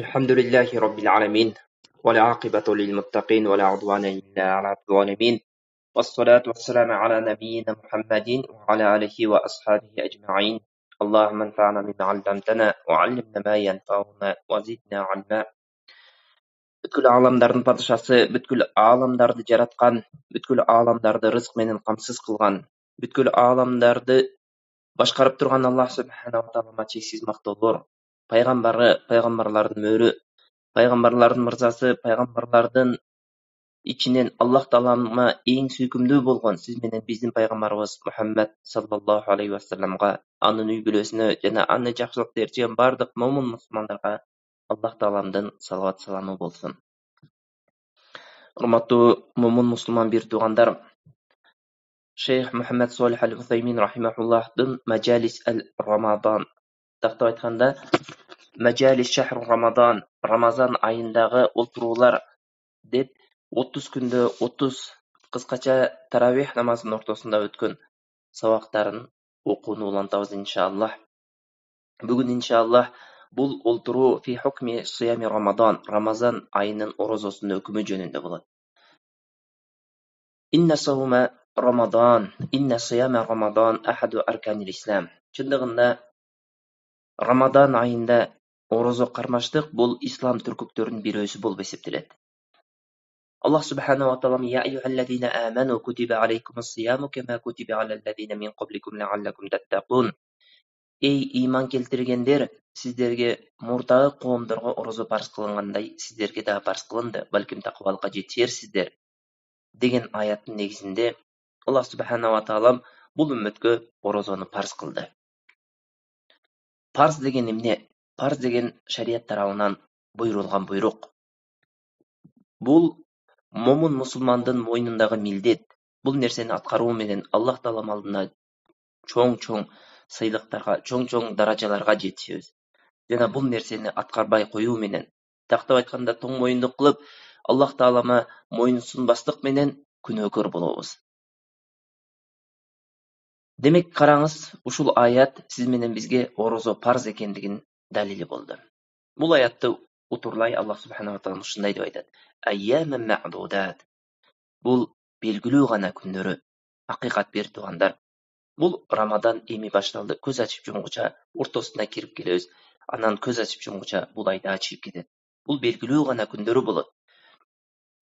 الحمد لله رب العالمين والعاقبة للمتقين ولا عدوان إلا على الظالمين والصلاة والسلام على نبينا محمد وعلى آله وأصحابه أجمعين اللهم انفعنا بما علمتنا وعلمنا ما ينفعنا وزدنا علما. Бүткүл аламдардын падышасы, бүткүл аламдарды жараткан, бүткүл аламдарды рызык менен камсыз кылган, бүткүл аламдарды башкарып турган Аллах субханаху ва тааламга чексиз мактоолор, пайгамбары, пайгамбарлардын мөрү, пайгамбарлардын мырзасы, пайгамбарлардын ичинен Аллах таалама эң сүйкүмдүү болгон сиз менен биздин пайгамбарыбыз Мухаммад саллаллаху алейхи ва салламга, анын үй бүлөсүнө жана аны жакшылыкты ээрчиген бардык момун мусулмандарга Аллах тааламдын салават саламы болсун. Урматтуу момун мусулман бир туугандар, Шейх Мухаммад Солих аль-Усаймин рахимахуллахтын Маджалис аль-Рамадан, тактап айтканда Маджалис шахр Рамадан, Рамазан айындагы отуруулар деп 30 күндө 30 кыскача таравих намазынын ортосунда өткөн сабактарын окууну улантабыз иншаллах. Бүгүн иншаллах бул олтуруу фи хукми сиями Рамадан, Рамазан айынын орозосунун өкүмү жөнүндө болот. Инна саума Рамадан, инна сияма Рамадан ахаду арканил ислам. Чындыгында Рамадан айында орозо кармаштык бул ислам түркүктөрүнүн бирөөсү болуп эсептелет. Allah subhanahu wa ta'ala ya ayyuhallazina amanu kutiba alaykumus siyamu kama kutiba alal ladzina min qablikum la'allakum tattaqun. Ey iman келтиргендер, сиздерге мурдагы коомдорго орозо парыз кылынгандай, сиздерге да парыз кылынды, балким такыбалыкка жетерсиздер деген аяттын негизинде Allah subhanahu wa ta'ala бул үммөткө орозону парыз кылды. Парыз деген эмне? Парыз деген шарият тарабынан буйрулган буйрук. Бул момун мусулмандын мойнундагы милдет. Бул нерсени аткаруу менен Аллах таалам алдына чоң-чоң сыйлыктарга, чоң-чоң даражаларга жетишебиз. Жана бул нерсени аткарбай коюу менен, тактап айтканда тоң моюндук кылып, Аллах таалама мойын сунбастык менен күнөөкөр болобуз. Демек караңыз, ушул аят сиз менен бизге орозо парыз экендигин далили болду. Бул аятты утурлай Аллах субханаху ва таала ушундай деп айтат: Айяман ма'дудат. Бул белгилүү гана күндөрү. Акыйкат бир туугандар. Бул Рамадан эми башталды. Көз ачып жумгуча ортосуна кирип келебиз. Анан көз ачып жумгуча бул айда ачып кетет. Бул белгилүү гана күндөрү болот.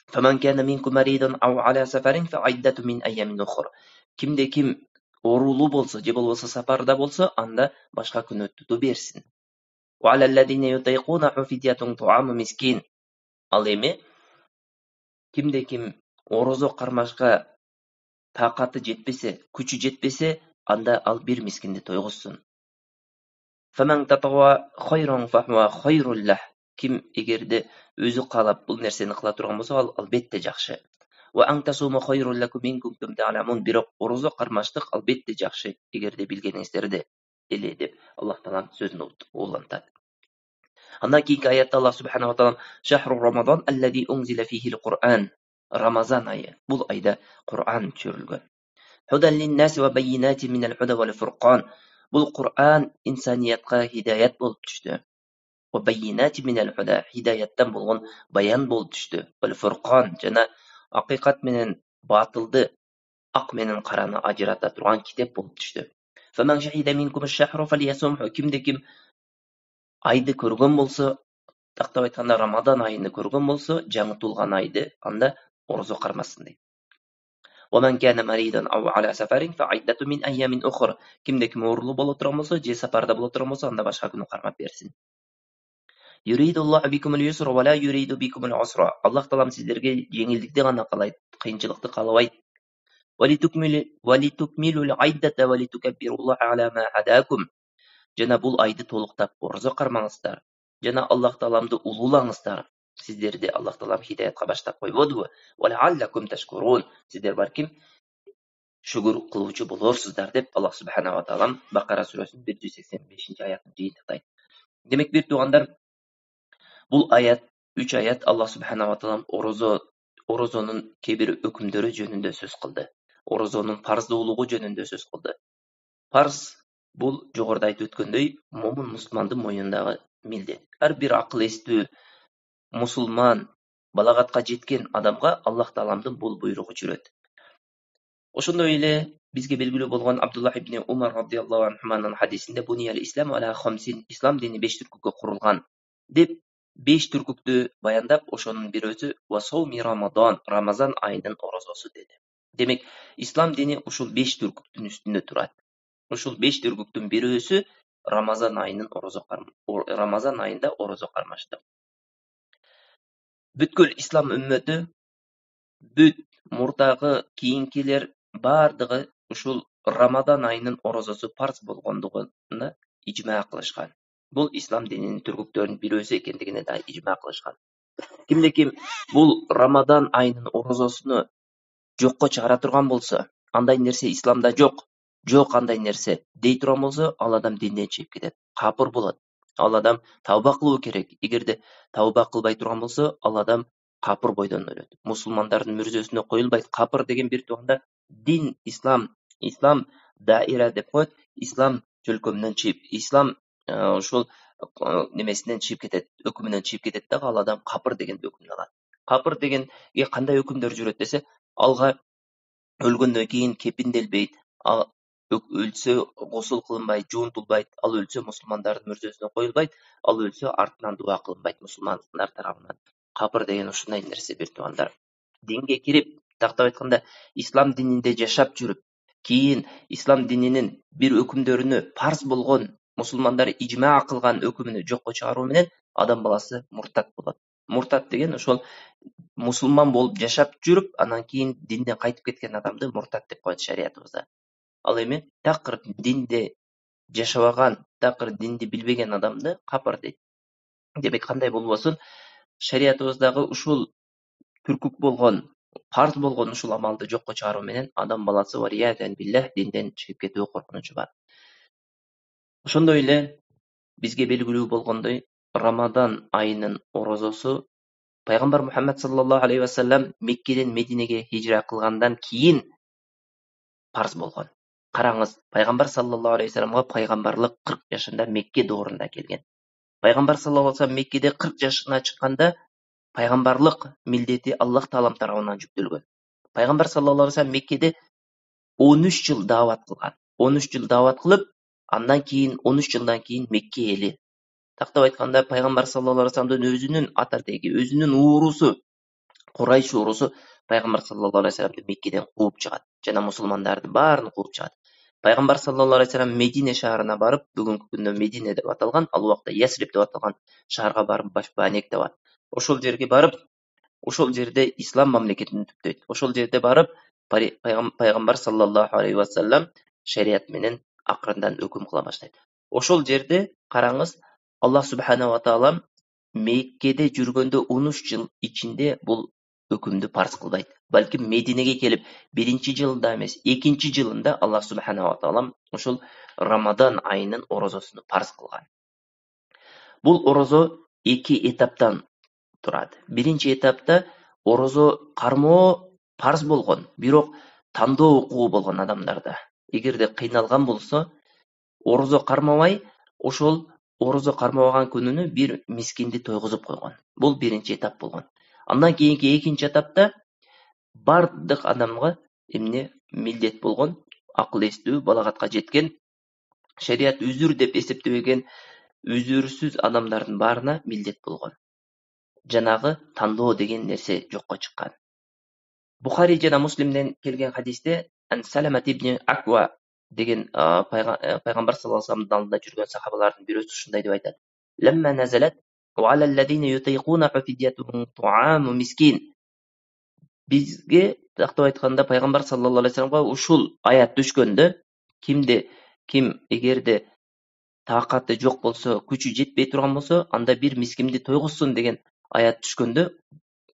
Фаман кана минкум маридан ау ала сафарин фа айдату мин айямин ухр. Кимде ким оорулуу болсо, же болбосо сапарда болсо, анда башка күнө туту берсин. Ва алаллазина ютайкуна фидиятун туаму мискин. Ал эми кимде ким орозо кармашка такаты жетпесе, күчү жетпесе, анда ал бир мискинди тойгузсун. Фаман татава хайран фахва хайруллах. Ким эгерде өзү каалап бул нерсени кыла турган болсо, ал албетте жакшы. Ва антасума хайруллакум ин кунтум та'ламун. Бирок орозо кармаштык албетте жакшы, эгерде билгениңиздерде эле деп Аллах таалам сөзүн улантат. Андан кийинки аятта Аллах субханаху ва таалам шахру Рамадан аллази унзила фихил Кур'ан. Рамазан айы. Бул айда Кур'ан түшүрүлгөн. Худан линнаси ва байинати минал худа вал фуркан. Бул Кур'ан инсаниятка хидаят болуп түштү. Ва байинати минал худа, хидаяттан болгон баян болуп түштү. Вал фуркан жана акыйкат менен батылды, ак менен караны ажырата турган китеп болуп түштү. Фаман шахида минкум аш-шахру фалиясумху. Кимде ким айды көргөн болсо, тактап айтканда Рамадан айыны көргөн болсо, жаңы тулган айды, анда орозо кармасын дейт. ومن كان مريضا أو على سفر فعدة من أيام أخرى. Кимде ким оорулуу боло турган болсо, же сапарда боло турган болсо, анда башка күнү кармап берсин. Юридуллаху бикумул юсра ва ла юриду бикумул усра. Аллах таалам сиздерге жеңилдикти гана каалайт, кыйынчылыкты каалабайт. Валитукмилул айдата валитукаббируллаха ала ма хадакум. Жана бул айды толуктап орозо кармаңыздар. Жана Аллах тааламды улуулаңыздар. Сиздерди Аллах таалам хидаятка баштап койбодубу? Валаллакум ташкурун. Сиздер балким шүгүр кылуучу болорсуздар деп Аллах субханаху ва таалам Бакара сүрөсүнүн 185-аятын жыйынтыктайт. Демек бир туугандар, бул аят 3 аят Аллах субханаху ва таалам орозонун кээ бир өкүмдөрү жөнүндө сөз кылды. Орозонун парыздуулугу жөнүндө сөз кылды. Парыз бул жогоруда айтып өткөндөй момун мусулмандын мойнундагы милдет. Ар бир акыл эстүү мусулман балагатка жеткен адамга Аллах Тааламдын бул буйругу жүрөт. Ошондой эле бизге белгилүү болгон Абдуллах ибн Умар радиаллаху анхуманын хадисинде "Буниял ислам аля хамсин", ислам дини 5 түркүккө курулган деп 5 түркүктү баяндап, ошонун бирөөсү ва сауми Рамадан, Рамазан айынын орозосу деди. Демек, ислам дини ушул 5 түркүктүн үстүндө турат. Ушул 5 түркүктүн бирөөсү Рамазан айында орозо кармаштык. Бүткүл ислам үммөтү, бүт мурдагы кийинкилер бардыгы ушул Рамадан айынын орозосу парз болгондугуна ижма кылышкан. Бул ислам дининин түркүктөрүнүн бирөөсү экендигине да ижма кылышкан. Кимде ким бул Рамадан айынын орозосуну жокко чыгара турган болсо, андай нерсе исламда жок андай нерсе дей турган болсо, ал адам динден чыгып кетет, капыр болот. Ал адам тавба кылуу керек. Эгерде тавба кылбай турган болсо, ал адам капыр бойдон өлөт. Мусулмандардын мүрзөсүнө коюлбайт. Капыр деген бир тууганда дин, ислам даира деп коет. Ислам чөлкөмүнөн чыгып, ислам ушул немесинен чыгып кетет, өкүмүнөн чыгып кетет дагы, ал адам капыр деген өкүмдү алат. Капыр дегенге кандай өкүмдөр жүрөт десе, алга өлгөндөн кийин кепинделбейт, өлсө гусул кылынбайт, жуунтулбайт, ал өлсө мусулмандардын мүрзөсүнө коюлбайт, ал өлсө артынан дуа кылынбайт мусулмандар тарабынан. Капыр деген ушундай нерсе бир туугандар. Динге кирип, тактап айтканда, ислам дининде жашап жүрүп, кийин ислам дининин бир өкүмдөрүнө парз болгон, мусулмандар ижма кылган өкүмүнү жокко чыгаруу менен адам баласы муртат болот. Муртат деген ошол мусулман болуп жашап жүрүп, анан кийин динден кайтып кеткен адамды муртат деп коет шариятыбызда. Ал эми такыр динде жашабаган, такыр динди билбеген адамды капыр дейт. Демек, кандай болбосун, шариятыбыздагы ушул түркүк болгон, парз болгон ушул амалды жокко чыгаруу менен адам баласы вариятан биллах динден чыгып кетүү коркунучу бар. Ошондой эле бизге белгилүү болгондой, Рамадан айынын орозосу Пайгамбар Мухаммад саллаллаху алейхи ва саллям Меккеден Мединеге хижра кылгандан кийин парз болгон. Караңыз, Пайгамбар саллаллаху алейхи ва салламга пайгамбарлык 40 жашында Мекке доорунда келген. Пайгамбар саллаллаху алейхи ва саллям Меккеде 40 жашына чыкканда пайгамбарлык милдети Аллах Таалам тарабынан жүктөлгөн. Пайгамбар саллаллаху алейхи ва саллям Меккеде 13 жыл даават кылган. 13 жыл даават кылып, андан кийин 13 жылдан кийин Мекке эли, тактап айтканда, Пайгамбар саллаллаху алейхи ва салламдын өзүнүн атартеги, өзүнүн уурусу, Курайш уурусу Пайгамбар саллаллаху алейхи ва салламды Меккеден кууп чыгат жана мусулмандардын баарын кууп чыгат. Пайгамбар саллаллаху алейхи ва саллям Медине шаарына барып, бүгүнкү күндө Медине деп аталган, ал убакта Ясриб деп аталган шаарга барып башбаанек деп аталат. Ошол жерге барып, ошол жерде ислам мамлекетин түптөйт. Ошол жерде барып, Пайгамбар саллаллаху алейхи ва саллям шарият менен акырындан өкүм кыла баштайт. Ошол жерде караңыз, Аллах субханаху ва таала Меккеде жүргөндө 13 жыл ичинде бул өкүмдү парз кылбайт. Балким Мединеге келип, биринчи жылында эмес, экинчи жылында Аллах субханаху ва таала ушул Рамадан айынын орозосуну парз кылган. Бул орозо 2 этаптан турат. Биринчи этапта орозо кармоо парз болгон, бирок тандоо укугу болгон адамдарда. Эгерде кыйналган болсо, орозо кармабай, ошол орозо кармабаган күнүнө бир мискинди тойгузуп койгон. Бул биринчи этап болгон. Андан кийинки экинчи этапта бардык адамга эмне милдет болгон, акыл эстүү, балагатка жеткен, шарият үзүр деп эсептебеген үзүрсүз адамдардын баарына милдет болгон. Жанагы тандоо деген нерсе жокко чыккан. Бухари жана Муслимден келген хадисте Саламат ибн Аква деген Пайгамбар саллаллаху алейхи ва салламдын алдында жүргөн сахабалардын бирөөсү ушундай деп айтат. Ламма назалат ва алаллазина ютайкуна фидиятун туаму мискин. Бизге тактап айтканда Пайгамбар саллаллаху алейхи ва салламга ушул аят түшкөндө, ким эгерде таакаты жок болсо, күчү жетпей турган болсо, анда бир мискинди тойгузсун деген аят түшкөндө,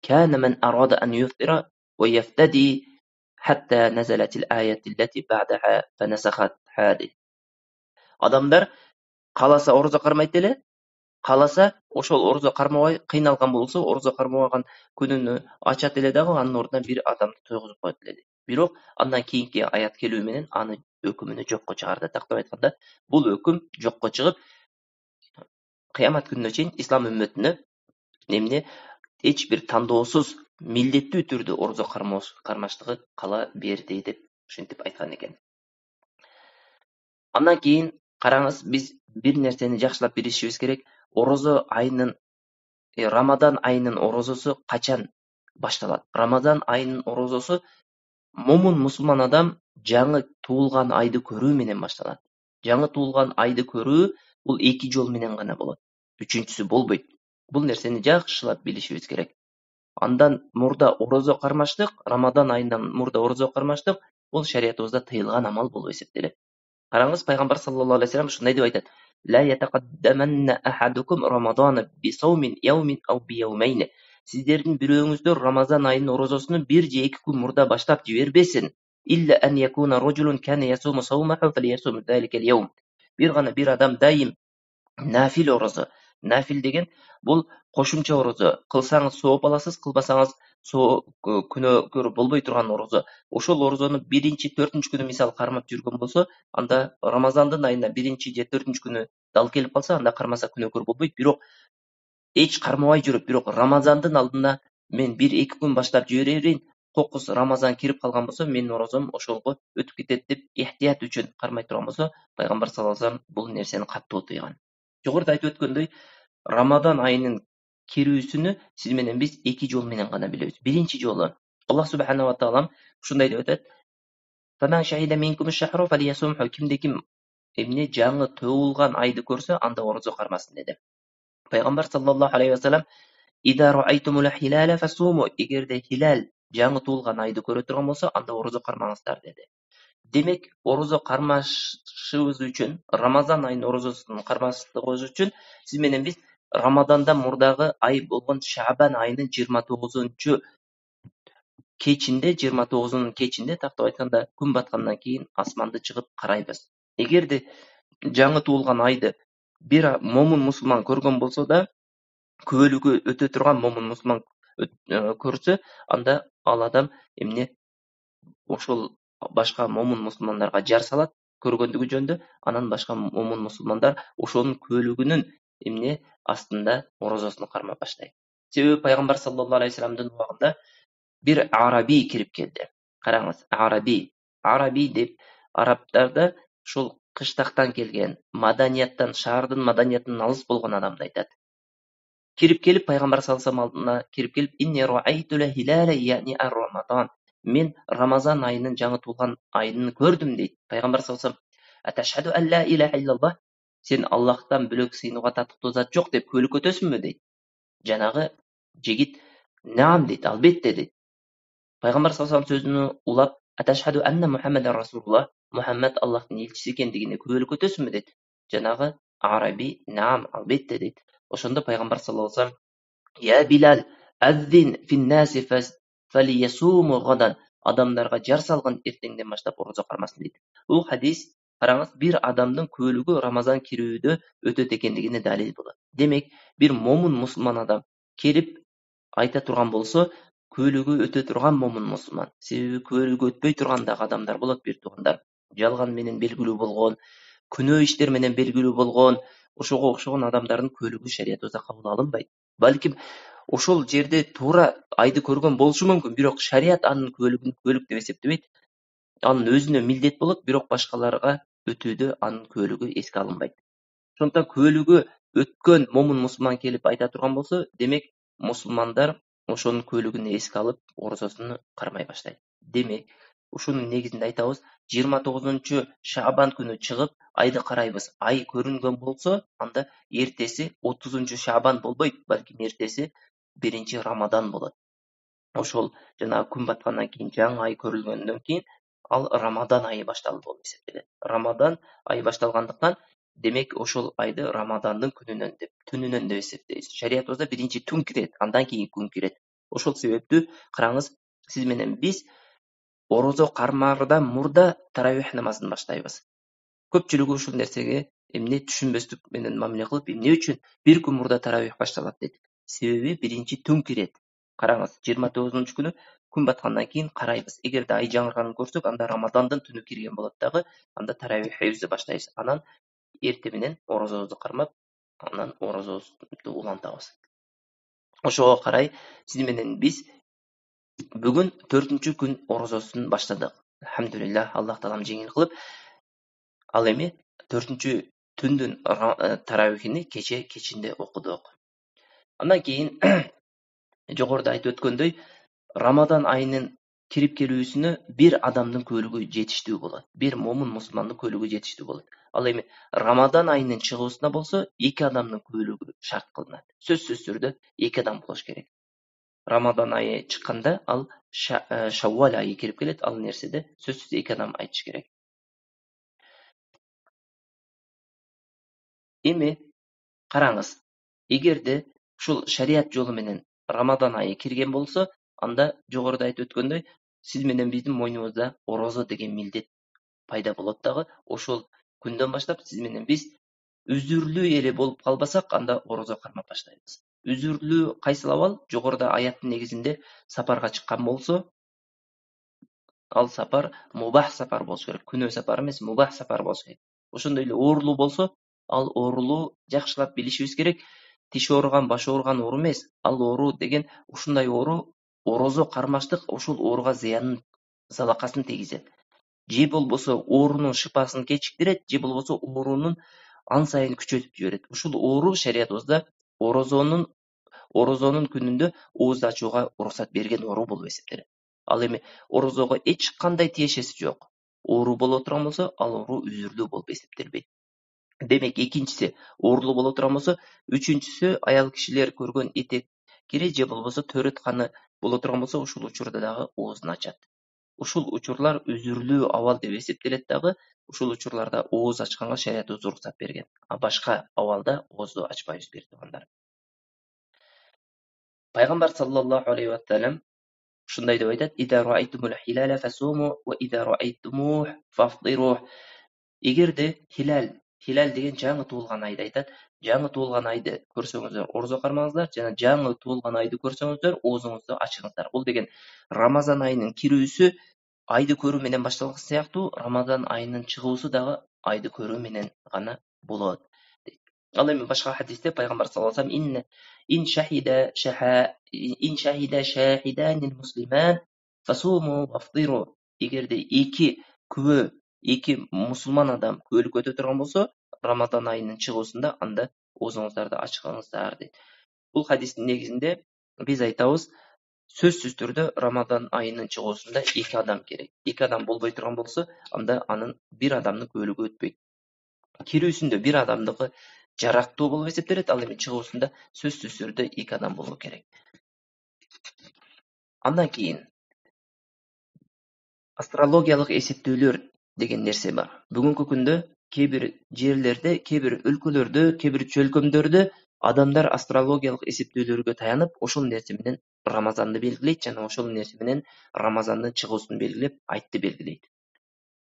кана ман арада ан юфтира ва яфтади хатта назалатил аятил лати ба'даха фанасахат хади. Адамдар кааласа орозо кармайт эле, кааласа ошол орозо кармабай кыйналган болсо, орозо кармабаган күнүнө ачат эле дагы, анын ордуна бир адамды тойгузуп коет эле. Бирок андан кийинки аят келүү менен аны өкүмүнү жокко чыгарды. Тактап айтканда, бул өкүм жокко чыгып, кыямат күнүнө чейин ислам үммөтүнө эмне эч бир тандоосуз милдеттүү түрдө орозо кармаштыгы кала берди деп ушинтип айткан экен. Андан кийин караңыз, биз бир нерсени жакшылап билишибиз керек. Орозо айынын Рамадан айынын орозосу качан башталат? Рамадан айынын орозосу момун мусулман адам жаңы туулган айды көрүү менен башталат. Жаңы туулган айды көрүү бул 2 жол менен гана болот. Үчүнчүсү болбойт. Бул нерсени жакшылап билишибиз керек. Андан мурда орозо кармаштык, Рамадан айынан мурда орозо кармаштык бул шариятыбызда тыйылган амал болуп эсептелет. Караңыз, пайгамбар саллаллаху алейхи вассалам ушундай деп айтат: "Ла ятакаддаманна ахадукум Рамадана бисаумин яумин ау бияумейн." Сиздердин бирөөңүздөр Рамазан айынын орозосуну 1 же 2 күн мурда баштап жибербесин. Илля ан якуна раджулун кана ясуму саумаху фалиясум заликал яум. Бир гана бир адам дайым нафил орозо. Нафил деген бул кошумча орозо. Кылсаңыз сооп аласыз, кылбасаңыз күнөөгөр болбой турган орозо. Ошол орозону 1-4 күнү мисал кармап жүргөн болсо, анда Рамазандын айында 1 же 4 күнү дал келип калса, анда кармаса күнөөкөр болбойт. Бирок эч кармабай жүрүп, бирок Рамазандын алдында мен 1-2 күн баштап жиберейин, кокус Рамазан кирип калган болсо, менин орозом ошолго өтүп кетет деп ихтият үчүн кармай турган болсо, пайгамбар саллаллаху алейхи вассалам бул нерсени каттуу тыйган. Жогоруда айтып өткөндөй, Рамадан айынын кирүүсүнү сиз менен биз 2 жол менен гана билебиз. Биринчи жолу Аллах субханаху ва таалам ушундай деп айтат: "Фаман шахида минкум аш-шахра фалиясумху." Кимде ким эмне жаңы туулган айды көрсө, анда орозо кармасын деди. Пайгамбар саллаллаху алейхи ва салlam: "Ида раайтумул хилала фасуму." Эгерде хилал жаңы туулган айды көрө турган болсо, анда орозо кармаңыздар деди. Демек, орозо кармашыбыз үчүн, Рамазан айынын орозосун кармаштыгыбыз үчүн сиз менен биз Рамадандан мурдагы ай болгон Шаабан айынын 29-кечинде, тактап айтканда, күн баткандан кийин асманды чыгып карайбыз. Эгерде жаңы туулган айды бир момун мусулман көргөн болсо да, күбөлүгү өтө турган момун мусулман көрсө, анда ал адам эмне ошол башка момун мусулмандарга жар салат көргөндүгү жөнүндө, анан башка момун мусулмандар ошонун күбөлүгүнүн эмне астында орозосун кармап баштайт. Себеби пайгамбар саллаллаху алейхи вассаламдын убагында бир араби кирип келди. Караңыз, араби деп арабтарда ушул кыштактан келген, маданияттан, шаардын маданиятынан алыс болгон адамды айтат. Кирип келип пайгамбар саллаллаху алейхи вассаламдын алдына кирип келип: "Инни раайту хилала яни ар-Рамадан." Мен Рамазан айынын жаңы туулган айын көрдүм дейт. Пайгамбар саллаллаху алейхи вассалам: "Аташхаду ан ла иляха иллаллах." Сен Аллахтан бөлөк сыйынууга татыктуу зат жок деп көлүк өтөсүңбү дейт. Жанагы жигит: "Наам" дейт, албетте дейт. Пайгамбар саллаллаху алейхи вассалам сөзүнү улап: "Аташхаду анна Мухаммадан расулуллах." Мухаммад Аллахтын элчиси экендигине көлүк өтөсүңбү дейт. Жанагы араби: "Наам, албетте" дейт. Ошондо пайгамбар саллаллаху алейхи вассалам: "Я Билал, аззин фин-наси фалиясуму гадан." Адамдарга жар салгын, эртеңден баштап орозо кармасын дейт. Бул хадис, караңыз, бир адамдын көлүгү Рамазан кирүүдө өтөт экендигине далил болот. Демек, бир момун мусулман адам келип айта турган болсо, көлүгү өтө турган момун мусулман. Себеби көлүгү өтпөй турган дагы адамдар болот, бир туугандар. Жалган менен белгилүү болгон, күнөө иштер менен белгилүү болгон, ошого окшогон адамдардын көлүгү шариятыбызда кабыл алынбайт. Балким ошол жерде туура айды көргөн болушу мүмкүн, бирок шарият анын көлүгүн көлүк деп эсептебейт. Анын өзүнө милдет болот, бирок башкаларга өтүүдө анын көлүгү эске алынбайт. Ошондуктан көлүгү өткөн момун мусулман келип айта турган болсо, демек мусулмандар ошонун көлүгүн эске алып, орозосуну кармай баштайт. Демек, ушунун негизинде айтабыз, 29 Шаабан күнү чыгып, айды карайбыз. Ай көрүнгөн болсо, анда эртеси 30 Шаабан болбойт, балким эртеси 1 Рамадан болот. Ошол жанагы күн баткандан кийин жаңы ай көрүлгөндөн кийин ал Рамадан айы башталды болуп эсептелет. Рамадан айы башталгандыктан, демек ошол айды Рамадандын түнүнөн деп эсептейбиз. Шариятыбызда 1 түн кирет, андан кийин күн кирет. Ошол себептүү караңыз, сиз менен биз орозо кармаардан мурда таравих намазын баштайбыз. Көпчүлүгү ушул нерсеге эмне түшүнбөстүк менен мамиле кылып, эмне үчүн 1 күн мурда таравих башталат дейт. Себеби 1 түн кирет. Караңыз, 29 күнү күн баткандан кийин карайбыз. Эгерде ай жаңырганын көрсөк, анда Рамадандын түнү кирген болот дагы, анда таравихибизди баштайбыз. Анан эрте менен орозобузду кармап, анан орозобузду улантабыз. Ошого карай сиз менен биз бүгүн 4-күн күн орозосун баштадык. Алхамдулиллах, Аллах таалам жеңил кылып, ал эми 4-күн түндүн таравихини кечинде окудук. Андан кийин жогоруда айтып өткөндөй, Рамадан айынын кирип келүүсүнө бир адамдын көөлүгү жетиштүү болот. Бир момун мусулмандын көөлүгү жетиштүү болот. Ал эми Рамадан айынын чыгуусуна болсо 2 адамдын көөлүгү шарт кылынат. Сөзсүз түрдө 2 адам болуш керек. Рамадан айы чыкканда ал Шаввал айы кирип келет. Ал нерседе сөзсүз 2 адам айтыш керек. Эми караңыз, эгерде ушул шарият жолу менен Рамадан айы кирген болсо, анда жогоруда айтып өткөндөй, сиз менен биздин мойнубузда орозо деген милдет пайда болот дагы. Ошол күндөн баштап сиз менен биз үзүрлүү эле болуп калбасак, анда орозо кармап баштайбыз. Үзүрлүү кайсыл абал? Жогоруда аяттын негизинде сапарга чыккан болсо, ал сапар мубах сапар болуш керек. Күнөө сапар эмес, мубах сапар болуш керек. Ошондой эле оорулуу болсо, ал оорулуу жакшылап билишибиз керек. Тиш ооруган, баш ооруган оору эмес. Ал оору деген ушундай оору, орозо кармаштык ушул ооруга зыянын, залакасын тийгизет. Же болбосо оорунун шыпасын кечиктирет, же болбосо оорунун ан сайын күчөтүп жиберет. Ушул оору шариятыбызда орозонун күнүндө оозду ачууга уруксат берген оору болуп эсептелет. Ал эми орозого эч кандай тиешеси жок. Оору боло турган болсо, ал оору үзүрлүү болуп эсептелбейт. Демек, экинчиси оорулуу боло турган болсо, үчүнчүсү аял кишилер көргөн этек кири же болбосо төрөт каны боло турган болсо, ушул учурда дагы оозун ачат. Ушул учурлар үзүрлүү абал деп эсептелет дагы. Ушул учурларда ооз ачканга шариятыбыз уруксат берген. А башка абалда оозду ачпайбыз, бир туугандар. Пайгамбар саллаллаху алейхи ва саллям ушундай деп айтат: "Ида раайтумул хилала фасуму ва ида раайтумух фафтирух." Эгерде хилал деген жаңы туулган айды айтат. Жаңы туулган айды көрсөңүздөр орозо кармаңыздар, жана жаңы туулган айды көрсөңүздөр оозуңузду ачыңыздар. Бул деген Рамазан айынын кирүүсү айды көрүү менен башталган сыяктуу, Рамазан айынын чыгуусу дагы айды көрүү менен гана болот. Ал эми башка хадисте пайгамбар саллаллаху алейхи ва саллям ин шахида шахиданил муслиман фасуму вафтиру. Эгерде эки мусулман адам көөлүк өтө турган болсо, Рамазан айынын чыгуусунда анда оозуңуздарды ачкаңыздар дейт. Бул хадистин негизинде биз айтабыз, сөзсүз түрдө Рамазан айынын чыгуусунда 2 адам керек. 2 адам болбой турган болсо, анда анын бир адамдын көөлүгү өтпөйт. Кирүүсүндө бир адамдыкы жарактуу болуп эсептелет, ал эми чыгуусунда сөзсүз түрдө 2 адам болуу керек. Андан кийин астрологиялык эсептөөлөр деген нерсе бар. Бүгүнкү күндө кээ бир жерлерде, кээ бир өлкөлөрдө, кээ бир чөлкөмдөрдө адамдар астрологиялык эсептөөлөргө таянып, ошол нерсе менен Рамазанды белгилейт жана ошол нерсе менен Рамазандын чыгуусун белгилеп, айтты белгилейт.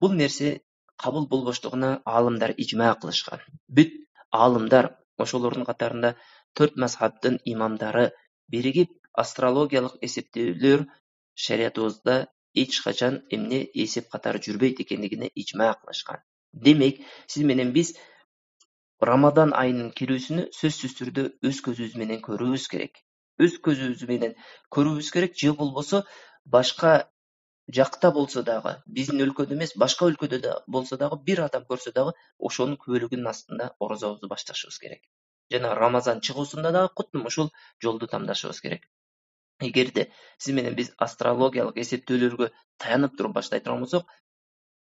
Бул нерсе кабыл болбоштугуна аалымдар ижма кылышкан. Бүт аалымдар, ошолордун катарында 4 мазхабтын имамдары биригип, астрологиялык эсептөөлөр шариятыбызда эч качан эмне эсеп катары жүрбөйт экендигине ижма кылышкан. Демек, сиз менен биз Рамадан айынын кирүүсүнү сөзсүз түрдө өз көзүбүз менен көрүүбүз керек. Өз көзүбүз менен көрүүбүз керек, же болбосо башка жакта болсо дагы, биздин өлкөдө эмес, башка өлкөдө да болсо дагы бир адам көрсө дагы, ошонун көөлүгүнүн астында орозобузду башташыбыз керек. Жана Рамазан чыгуусунда дагы куттум ушул жолду тандашыбыз керек. Эгерде сиз менен биз астрологиялык эсептөөлөргө таянып туруп баштай турган болсок,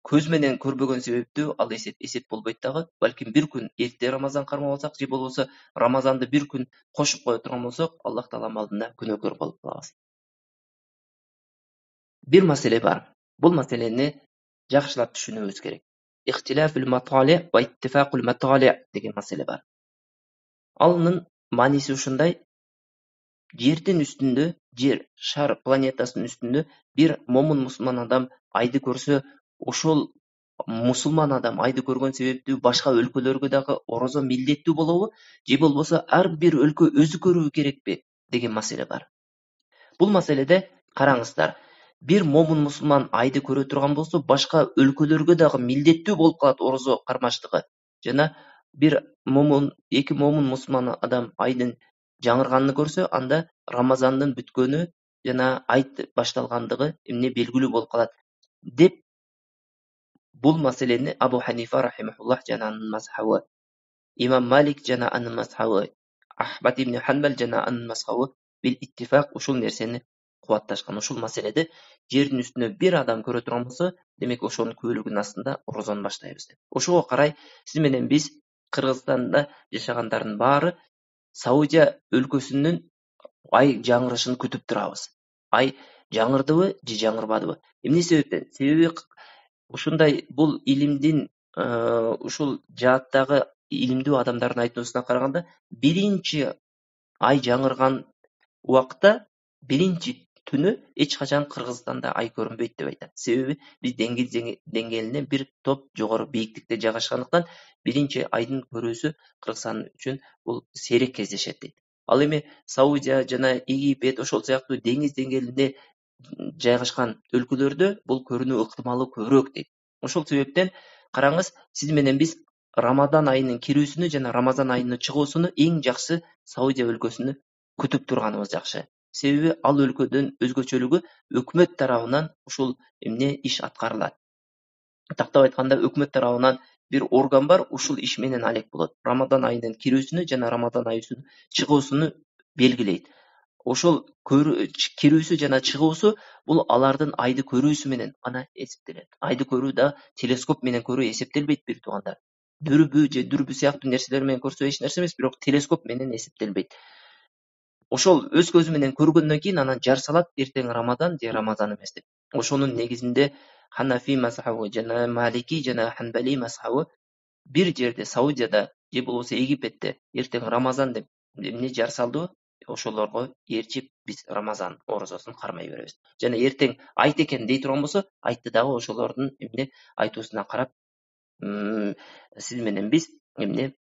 көз менен көрбөгөн себептүү ал эсеп болбойт дагы. Балким бир күн эрте Рамазан кармап алсак, же болбосо Рамазанды бир күн кошуп кое турган болсок, Аллах тааланын алдында күнөөкөр болуп калабыз. Бир маселе бар. Бул маселени жакшылап түшүнүбүз керек. Ихтилафул матали ва иттифакул матали деген маселе бар. Анын мааниси ушундай: жердин үстүндө, жер, шар планетасынын үстүндө бир момун мусулман адам айды көрсө, ошол мусулман адам айды көргөн себептүү башка өлкөлөргө дагы орозо милдеттүү болобу, же болбосо ар бир өлкө өзү көрүү керекпи деген маселе бар. Бул маселеде караңыздар, бир момун мусулман айды көрө турган болсо, башка өлкөлөргө дагы милдеттүү болуп калат орозо кармаштыгы. Жана эки момун мусулман адам айдын жаңырганын көрсө, анда Рамазандын бүткөнү жана айт башталгандыгы эмне белгилүү болуп калат деп бул маселени Абу Ханифа рахимахуллах жана анын мазхабы, Имам Малик жана анын мазхабы, Ахмад ибн Ханбал жана анын мазхабы бил иттифак ушул нерсени кубатташкан. Ушул маселеде жердин үстүнө бир адам көрө турган болсо, демек ошонун күбөлүгүнүн астында орозону баштайбыз деп. Ошого карай сиз менен биз Кыргызстанда жашагандардын баары Саудия өлкөсүнүн ай жаңырышын күтүп турабыз. Ай жаңырдыбы же жаңырбадыбы? Эмне себептен? Себеби ушундай бул илимдин ушул жааттагы илимдүү адамдардын айтуусуна караганда, биринчи ай жаңырган убакта биринчи түнү эч качан Кыргызстанда ай көрүнбөйт деп айтат. Себеби биз деңиз деңгээлинен бир топ жогору бийиктикте жайгашкандыктан биринчи айдын көрүүсү Кыргызстан үчүн бул сейрек кездешет дейт. Ал эми Саудия жана Египет ошол сыяктуу деңиз деңгээлинде жайгашкан өлкөлөрдө бул көрүнүү ыктымалы көбүрөөк дейт. Ошол себептен караңыз, сиз менен биз Рамадан айынын кирүүсүнү жана Рамазан айынын чыгуусуну эң жакшы Саудия өлкөсүнү күтүп турганыбыз жакшы. Себеби ал өлкөдүн өзгөчөлүгү өкмөт тарабынан ушул эмне иш аткарылат. Тактап айтканда, өкмөт тарабынан бир орган бар, ушул иш менен алек болот. Рамадан айынын кирүүсүнү жана Рамадан айынын чыгуусуну белгилейт. Ошол кирүүсү жана чыгуусу бул алардын айды көрүүсү менен гана эсептелет. Айды көрүү да телескоп менен көрүү эсептелбейт, бир туугандар. Дүрбү же дүрбү сыяктуу нерселер менен көрсө эч нерсе эмес, бирок телескоп менен эсептелбейт. Ошол өз көзү менен көргөндөн кийин анан жар салат эртең Рамадан же Рамазан эмес деп. Ошонун негизинде Ханафи мазхабы жана Малики жана Ханбали мазхабы бир жерде Саудияда же болбосо Египетте эртең Рамазан деп эмне жар салдыбы, ошолорго ээрчип биз Рамазан орозосун кармай беребиз. Жана эртең айт экен дей турган болсо, айтты дагы ошолордун эмне айтуусуна карап сиз менен биз эмне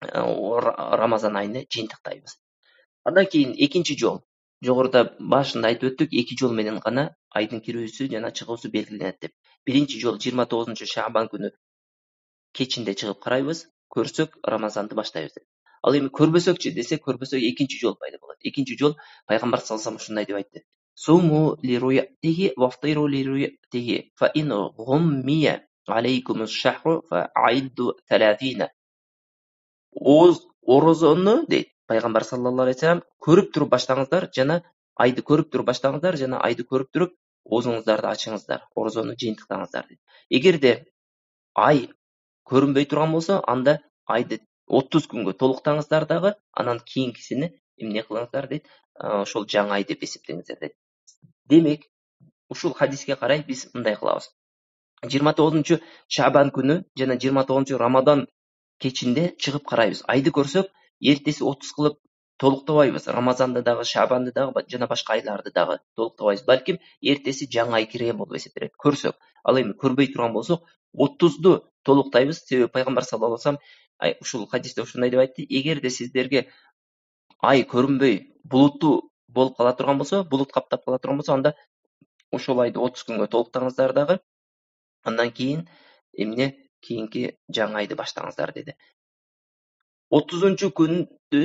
Рамазан айыны жыйынтыктайбыз. Андан кийин экинчи жол, жогоруда башында айтып өттүк, эки жол менен гана айдын кирүүсү жана чыгуусу белгиленет деп. Биринчи жол 29 Шабан күнү кечинде чыгып карайбыз, көрсөк Рамазанды баштайбыз деп. Ал эми көрбөсөкчү десек, көрбөсөк экинчи жол пайда болот. Экинчи жол пайгамбар саллаллаху алейхи ушундай деп айтты. Суму ли руятихи вафтиру ли руятихи фа ин гуммия алейкумуш шахру фа айду 30. Орозону дейт пайгамбар саллаллаху алейхи вассалам, көрүп туруп баштаңыздар жана айды көрүп туруп баштаңыздар жана айды көрүп туруп оозуңуздарды ачыңыздар, орозону жыйынтыктаңыздар дейт. Эгерде ай көрүнбөй турган болсо, анда айды 30 күнгө толуктаңыздар дагы, анан кийинкисини эмне кылыңыздар дейт, ошол жаңы ай деп эсептеңиздер дейт. Демек, ушул хадиске карай биз мындай кылабыз. 29 Шабан күнү жана 29 Рамадан кечинде чыгып карайбыз. Айды көрсөк, эртеси 30 кылып толуктабайбыз. Рамазанды дагы, Шабанды дагы жана башка айларды дагы толуктабайбыз. Балким эртеси жаңы ай кирген болуп эсептелет. Көрсөк. Ал эми көрбөй турган болсок, 30ду толуктайбыз. Себеби пайгамбар саллаллаху алейхи вассалам ушул хадисте ушундай деп айтты. Эгерде сиздерге ай көрүнбөй, булуттуу болуп кала турган болсо, булут каптап кала турган болсо, анда ошол айды 30 күнгө толуктаңыздар дагы, андан кийин эмне кийинки жаңы айды баштаңыздар деди. 30 күндү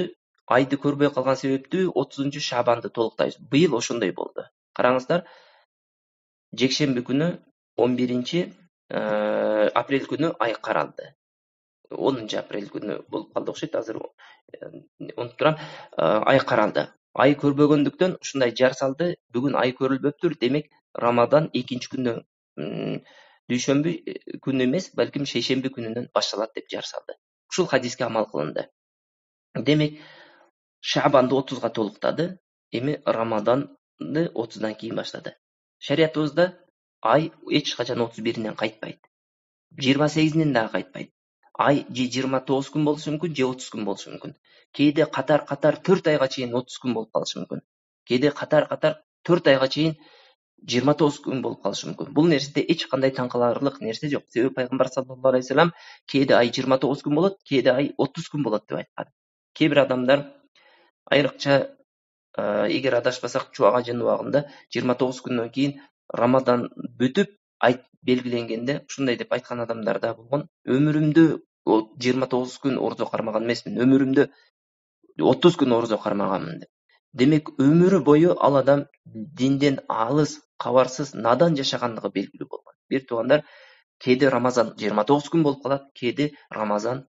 айды көрбөй калган себептүү 30 Шабанды толуктайбыз. Быйыл ошондой болду. Караңыздар, жекшемби күнү 11 апрель күнү ай каралды. 10 апрель күнү болуп калды окшойт, азыр унутуп турам. Ай каралды. Ай көрбөгөндүктөн ушундай жар салды. Бүгүн ай көрүлбөптүр. Демек, Рамадан экинчи күндөн дүйшөмбү күнү эмес, балким шейшемби күнүнөн башталат деп жар салды. Ушул хадиске амал кылынды. Демек, Шабанды 30га толуктады, эми Рамаданды 30дан кийин баштады. Шариятыбызда ай эч качан 31-ден кайтпайт. 28-ден дагы кайтпайт. Ай же 29 күн болушу мүмкүн, же 30 күн болушу мүмкүн. Кээде катар-катар 4 айга чейин 30 күн болуп калышы мүмкүн. Кээде катар-катар 4 айга чейин 29 күн болуп калышы мүмкүн. Бул нерседе эч кандай таң каларлык нерсе жок. Себеби пайгамбар саллаллаху алейхи вассалам кээде ай 29 күн болот, кээде ай 30 күн болот деп айткан. Кээ бир адамдар айрыкча эгер адашпасак Чубак ажынын убагында 29 күндөн кийин Рамадан бүтүп, айт белгиленгенде ушундай деп айткан адамдар да болгон. Өмүрүмдө 29 күн орозо кармаган эмесмин. Өмүрүмдө 30 күн орозо кармаганмын деп. Демек өмүрү бою ал адам динден алыс, кабарсыз, надан жашагандыгы белгилүү болгон. Бир туугандар, кээде Рамазан 29 күн болуп калат, кээде Рамазан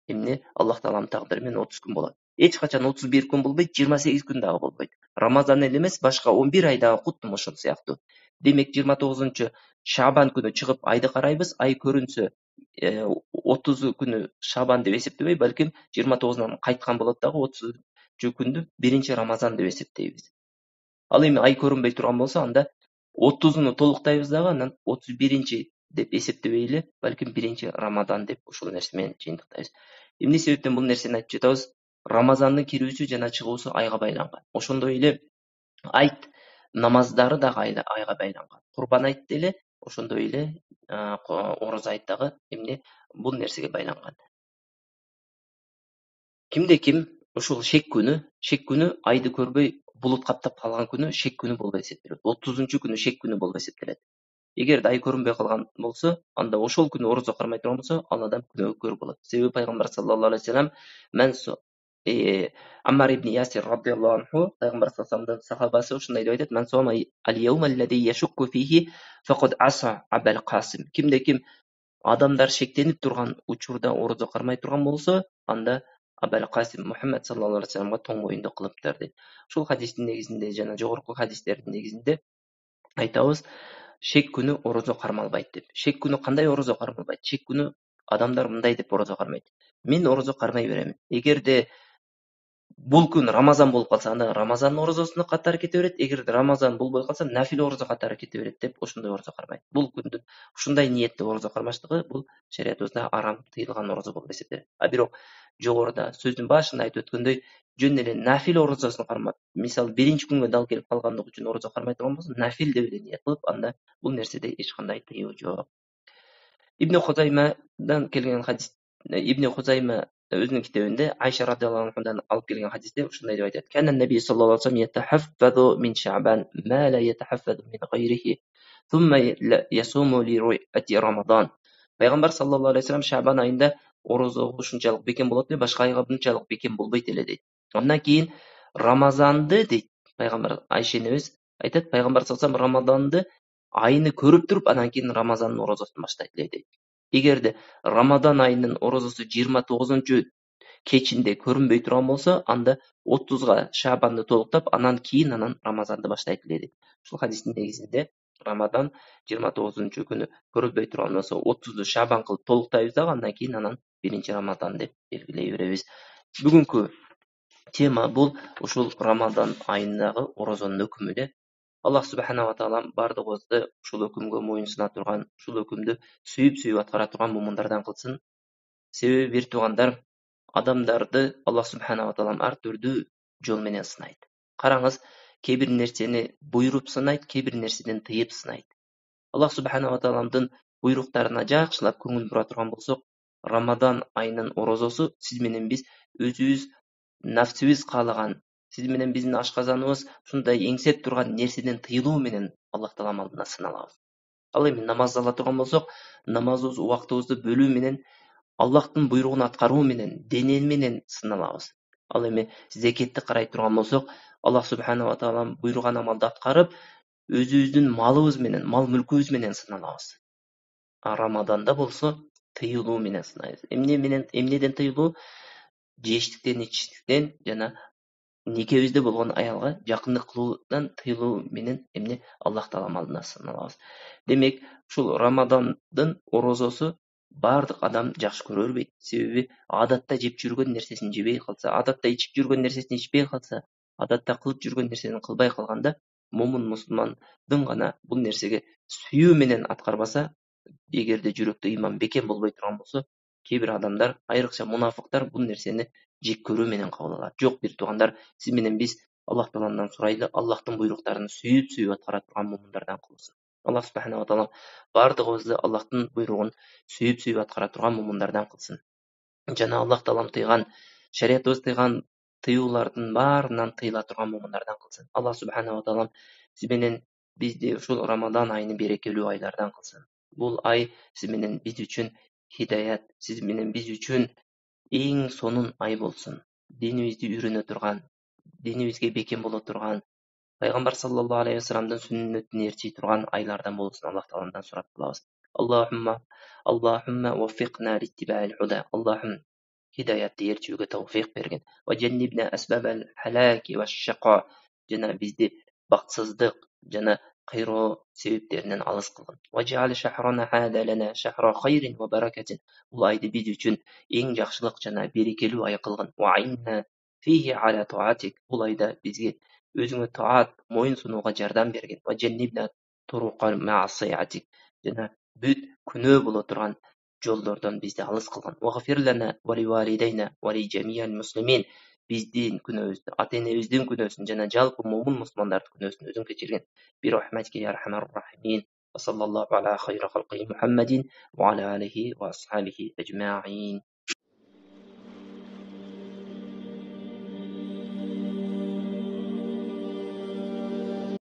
Аллах Тааланын тагдыры менен 30 күн болот. Эч качан 31 күн болбойт, 28 күн дагы болбойт. Рамазан эле эмес, башка 11 айдагы куттум ошол сыяктуу. Демек 29 Шабан күнү чыгып айды карайбыз, ай көрүнсө 30 күнү Шабан деп эсептебей, балким 29-нан кайткан болот дагы 30 күндү биринчи Рамазан деп эсептейбиз. Ал эми ай көрүнбөй турган болсо, анда 30-уну толуктайбыз дагы, анан 31 деп эсептебей эле, балким биринчи Рамазан деп ушул нерсе менен жыйынтыктайбыз. Эмне себептен бул нерсени айтып жатабыз? Рамазандын кирүүсү жана чыгуусу айга байланган. Ошондой эле айт намаздары дагы айга байланган. Курбан айт деле, ошондой эле орозо айт дагы бул нерсеге байланган. Кимде ким ушул шек күнү айды көрбөй булут каптап калган күнү шек күнү болуп эсептелет. 30 күнү шек күнү болуп эсептелет. Эгерде ай көрүнбөй калган болсо, анда ошол күнү орозо кармай турган болсо, ал адам күнөөкөр болот. Себеби пайгамбар саллаллаху алейхи вассалам Аммар ибн Ясир радиаллаху анху, пайгамбар саллаллаху сахабасы ушундай деп айтат: "Ман сома ал-яума аллади яшукку фихи факад аса Абул Касим." Кимде ким адамдар шектенип турган учурда орозо кармай турган болсо, анда Абул Касим Мухаммад саллаллаху алейхи вассаламга тоң моюнду кылыптыр дейт. Ушул хадистин негизинде жана жогорку хадистердин негизинде айтабыз, шек күнү орозо кармалбайт деп. Шек күнү кандай орозо кармалбайт? Шек күнү адамдар мындай деп орозо кармайт: "Мен орозо кармай берем. Эгерде бул күн Рамазан болуп калса, анда Рамазандын орозосуна катары кете берет. Эгерде Рамазан болбой калса, нафил орозо катары кете берет" деп ошондой орозо кармайт. Бул күндүн ушундай ниетте орозо кармаштыгы бул шариятыбызда арам, тыйылган орозо болуп эсептелет. А бирок жогоруда сөздүн башында айтып өткөндөй, жөн эле нафил орозосун кармап, мисалы биринчи күнгө дал келип калгандыгы үчүн орозо кармай турган болсо, нафил деп эле ниет кылып, анда бул нерседе эч кандай тыюу жок. Ибн Хузаймадан келген хадис, Ибн Хузайма өзүнүн китебинде Айша радиаллаху анхадан алып келген хадисте ушундай деп айтат: "Канан наби саллаллаху алейхи вассалам ятахаффазу мин Ша'бан ма ла ятахаффазу мин гайрихи, thumma ясуму ли ру'яти Рамадан." Пайгамбар саллаллаху алейхи вассалам Ша'бан айында орозо ушунчалык бекем болот эле, башка айга мынчалык бекем болбойт эле дейт. Андан кийин Рамазанды дейт, пайгамбар Айша энебиз айтат, пайгамбар саллаллаху алейхи вассалам Рамаданды айыны көрүп туруп, анан кийин Рамазандын орозосун баштайт эле дейт. Эгерде Рамадан айынын орозосу 29 кечинде көрүнбөй турган болсо, анда 30-га Шабанды толуктап, анан кийин Рамазанды баштайт эле дейт. Ушул хадистин негизинде Рамадан 29 күнү көрүлбөй турган болсо, 30-ду Шабан кылып толуктайбыз дагы, андан кийин биринчи Рамадан деп белгилей беребиз. Бүгүнкү тема бул ушул Рамадан айындагы орозонун өкүмү де. Аллах субхана ва таала бардыгыбызды ушул өкүмгө моюнсуна турган, ушул өкүмдү сүйүп аткара турган мумундардан кылсын. Себеби бир туугандар, адамдарды Аллах субхана ва таала ар түрдүү жол менен сынайт. Караңыз, кээ бир нерсени буйруп сынайт, кээ бир нерседен тыйып сынайт. Аллах субхана ва тааламдын буйруктарына жакшылап көңүл бура турган болсок, Рамадан айынын орозосу сиз менен биз өзүбүз нафсибиз каалаган, сиз менен биздин ашказаныбыз ушундай эңсеп турган нерседен тыйылуу менен Аллах таалам алдында сыналабыз. Ал эми намаз ала турган болсок, намазыбыз убактыбызды бөлүү менен, Аллахтын буйругун аткаруу менен, денен менен сыналабыз. Ал эми зекетти карай турган болсок, Аллах субхана ва таалам буйруган амалды аткарып, өзүбүздүн малыбыз менен, мал мүлкүбүз менен сыналабыз. А Рамаданда болсо тыйылуу менен сынайбыз. Эмнеден тыйылуу? Жештиктен, ичтиктен жана никебизде болгон аялга жакындык кылуудан тыйылуу менен Аллах таалам алдында сыналабыз. Демек, ушул Рамадандын орозосу бардык адам жакшы көрө бербейт. Себеби адатта жеп жүргөн нерсесин жебей калса, адатта ичип жүргөн нерсесин ичпей калса, адатта кылып жүргөн нерсени кылбай калганда, момун мусулмандын гана бул нерсеге сүйүү менен аткарбаса, эгерде жүрөктө ыйман бекем болбой турган болсо, кээ бир адамдар, айрыкча мунафыктар бул нерсени жек көрүү менен кабыл алат. Жок, бир туугандар, сиз менен биз Аллах тааландан сурайлы, Аллахтын буйруктарын сүйүп аткара турган мумундардан кылсын. Аллах субхана ва таала бардыгыбызды Аллахтын буйругун сүйүп аткара турган мумундардан кылсын. Жана Аллах таалам тыйган, шариятыбыз тыйган тыюулардын баарынан тыйыла турган мумундардан кылсын. Аллах субхана ва таалам сиз менен бизди ушул Рамадан айыны берекелүү айлардан кылсын. Бул ай сиз менен биз үчүн Hidayet siz menен biz üçün eң сонун ай болsun. Dinibizdi үйрөнө турган, dinibizge bekem bola turgan, Peygamber sallallahu aleyhi ve sellem'den sünnetini erçi turgan aylardan bolsun. Allah Teala'dan so'rab qolamiz. Allahumma vaffiqna littiba'il huda. Allah'ım hidayatni erçüge tawfiq bergin. Ve cennibna asbabal halaki ve şaqa. Jana bizdi baxtsızlık, jana kıyro sebeplerinden alыс kılgın. Ve ceal şahrana hada lana şahra khayrin ve berakatin. Bu aydı biz üçün en yaxşılık jana berekeli ay kılgın. Ve ainna fihi ala taatik. Bu ayda bizge özüňe taat, moýun sunuga jardam bergin. Ve cennibna turuqal ma'asiyatik. Jana büt künö bola turgan jollardan bizdi alys kılgın. Ve gafir lana ve li walidayna ve li jami'il muslimin. Bizdin künöbüzdi, ata-enemizdin künösün jana jalpy momin musulmanlardyň künösün özüň keçirgin. Bir rahmetke ya rahmanir rahimin. Ve sallallahu ala hayri halqi Muhammedin ve ala alihi ve ashabihi ecma'in.